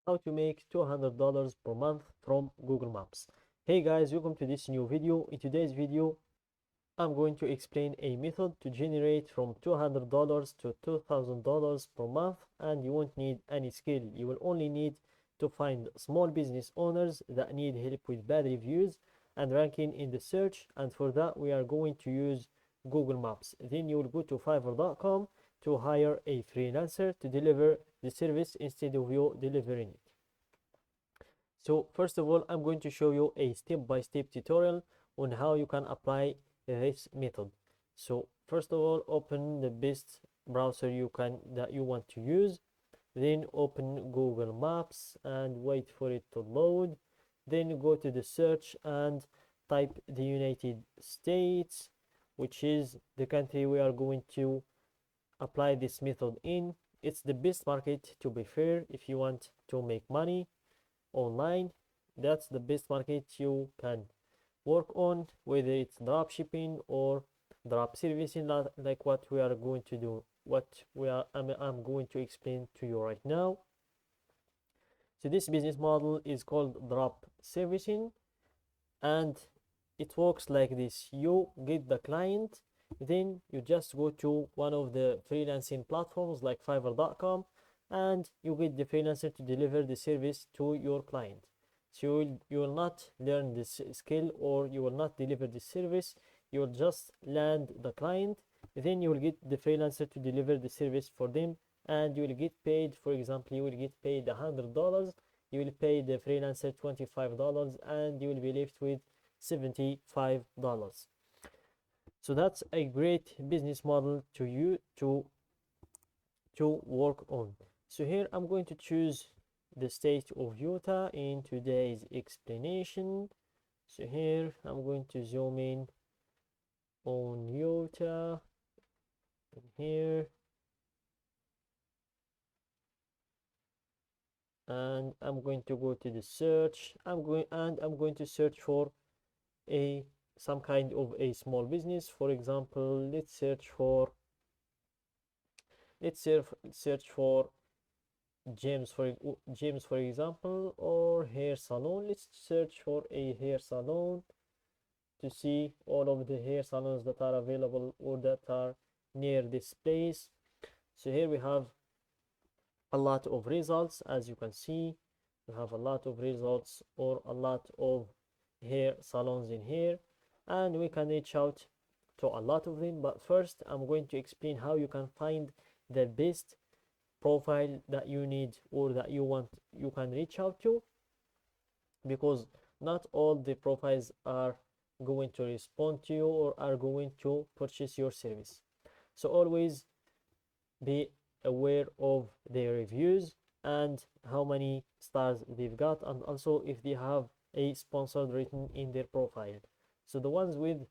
how to make $200 per month from Google Maps. Hey guys, welcome to this new video. In today's video, I'm going to explain a method to generate from $200 to $2,000 per month, and you won't need any skill. You will only need to find small business owners that need help with bad reviews and ranking in the search, and for that we are going to use Google Maps. Then you will go to fiverr.com to hire a freelancer to deliver the service instead of you delivering it. So first of all, I'm going to show you a step-by-step tutorial on how you can apply this method. So first of all, open the best browser that you want to use. Then open Google Maps and wait for it to load. Then go to the search and type the United States, which is the country we are going to apply this method in. It's the best market, to be fair, if you want to make money online. That's the best market you can work on, whether it's drop shipping or drop servicing, like what we are going to do, I'm going to explain to you right now. So this business model is called drop servicing, and it works like this. You get the client, then you just go to one of the freelancing platforms like fiverr.com, and you get the freelancer to deliver the service to your client. So you will not learn this skill, or you will not deliver the service. You will just land the client, then you will get the freelancer to deliver the service for them, and you will get paid. For example, you will get paid $100, you will pay the freelancer $25, and you will be left with $75. So that's a great business model to work on. So here I'm going to choose the state of Utah in today's explanation. So here I'm going to zoom in on Utah in here, and I'm going to go to the search. I'm going to search for some kind of a small business. For example, let's search for gyms, for example, or hair salon. Let's search for a hair salon to see all of the hair salons that are available or that are near this place. So here we have a lot of results. As you can see, we have a lot of results, or a lot of hair salons in here, and we can reach out to a lot of them. But first, I'm going to explain how you can find the best profile that you need or that you can reach out to, because not all the profiles are going to respond to you or are going to purchase your service. So always be aware of their reviews and how many stars they've got, and also if they have a sponsored written in their profile. So the ones with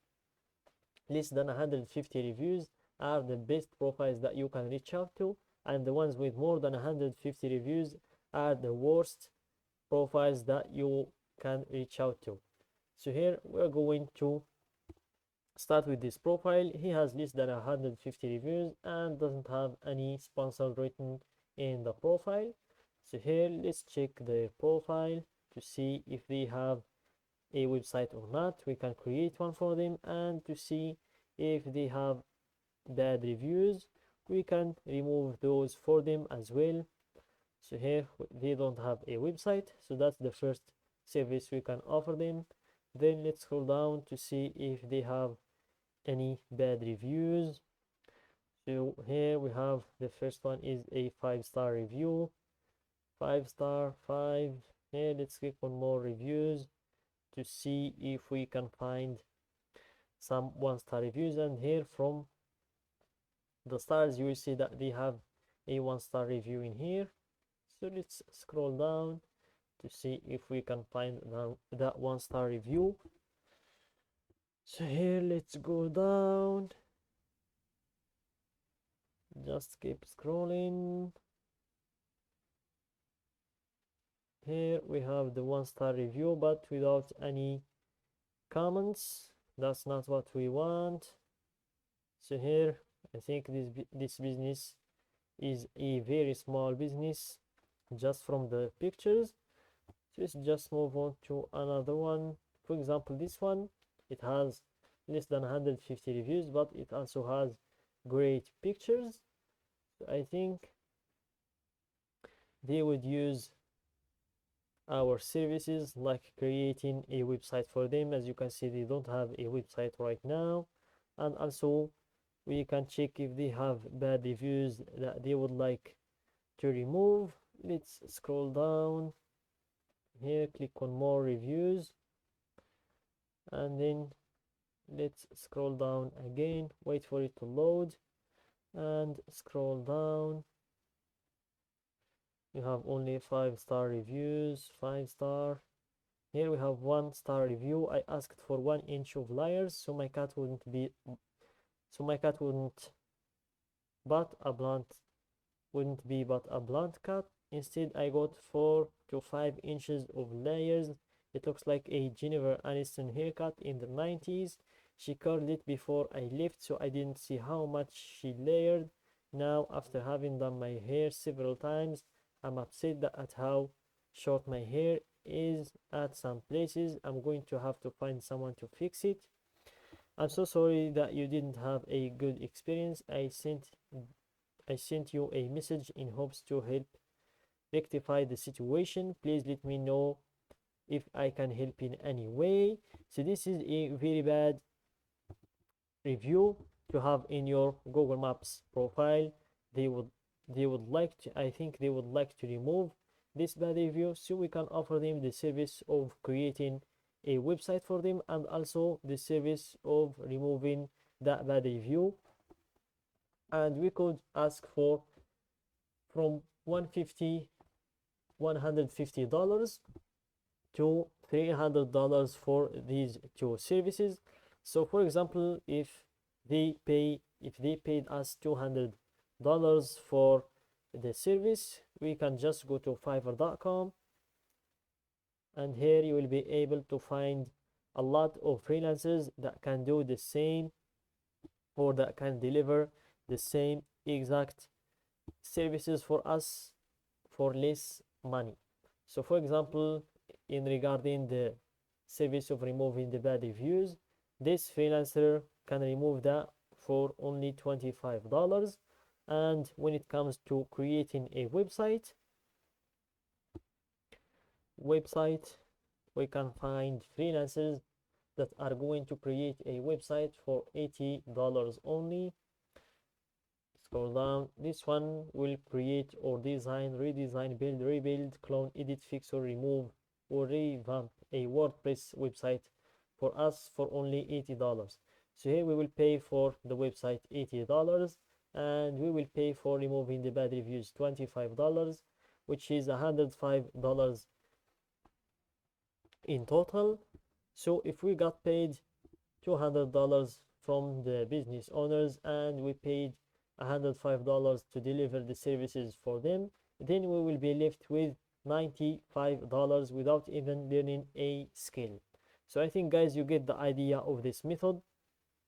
less than 150 reviews are the best profiles that you can reach out to, and the ones with more than 150 reviews are the worst profiles that you can reach out to. So here we're going to start with this profile. He has less than 150 reviews and doesn't have any sponsored written in the profile. So here let's check their profile to see if they have a website or not. We can create one for them, and to see if they have bad reviews, we can remove those for them as well. So here they don't have a website, so that's the first service we can offer them. Then let's scroll down to see if they have any bad reviews. So here we have the first one is a 5-star review, 5-star, 5. Here let's click on more reviews to see if we can find some 1-star reviews, and here from the stars you will see that they have a 1-star review in here. So let's scroll down to see if we can find that 1-star review. So here let's go down, just keep scrolling. Here we have the 1-star review but without any comments. That's not what we want. So here I think this business is a very small business, just from the pictures. So let's just move on to another one. For example, this one, it has less than 150 reviews, but it also has great pictures. So I think they would use our services, like creating a website for them. As you can see, they don't have a website right now. And also we can check if they have bad reviews that they would like to remove. Let's scroll down here, click on more reviews, and then let's scroll down again, wait for it to load, and scroll down. You have only 5-star reviews. 5-star. Here we have 1-star review. I asked for 1 inch of layers so my cat wouldn't but a blunt wouldn't be but a blunt cut. Instead, I got 4 to 5 inches of layers. It looks like a Jennifer Aniston haircut in the 90s. She curled it before I left, so I didn't see how much she layered. Now, after having done my hair several times, I'm upset at how short my hair is at some places. I'm going to have to find someone to fix it. I'm so sorry that you didn't have a good experience. I sent you a message in hopes to help rectify the situation. Please let me know if I can help in any way. So this is a very bad review to have in your Google Maps profile. They would like to, I think they would like to remove this bad review so we can offer them the service of creating a website for them, and also the service of removing that bad review. And we could ask for from $150 to $300 for these two services. So for example, if they paid us $200 for the service, we can just go to fiverr.com, and here you will be able to find a lot of freelancers that can do the same, or that can deliver the same exact services for us for less money. So for example, in regarding the service of removing the bad reviews, this freelancer can remove that for only $25. And when it comes to creating a website, we can find freelancers that are going to create a website for $80 only. Scroll down. This one will create or design, redesign, build, rebuild, clone, edit, fix, or remove, or revamp a WordPress website for us for only $80. So here we will pay for the website $80, and we will pay for removing the bad reviews $25, which is $105 in total. So if we got paid $200 from the business owners and we paid $105 to deliver the services for them, then we will be left with $95 without even learning a skill. So I think, guys, you get the idea of this method.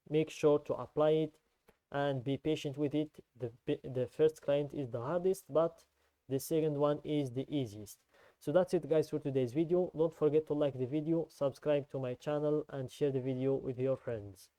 Make sure to apply it and be patient with it. The first client is the hardest, but the second one is the easiest. So that's it, guys, for today's video. Don't forget to like the video, subscribe to my channel, and share the video with your friends.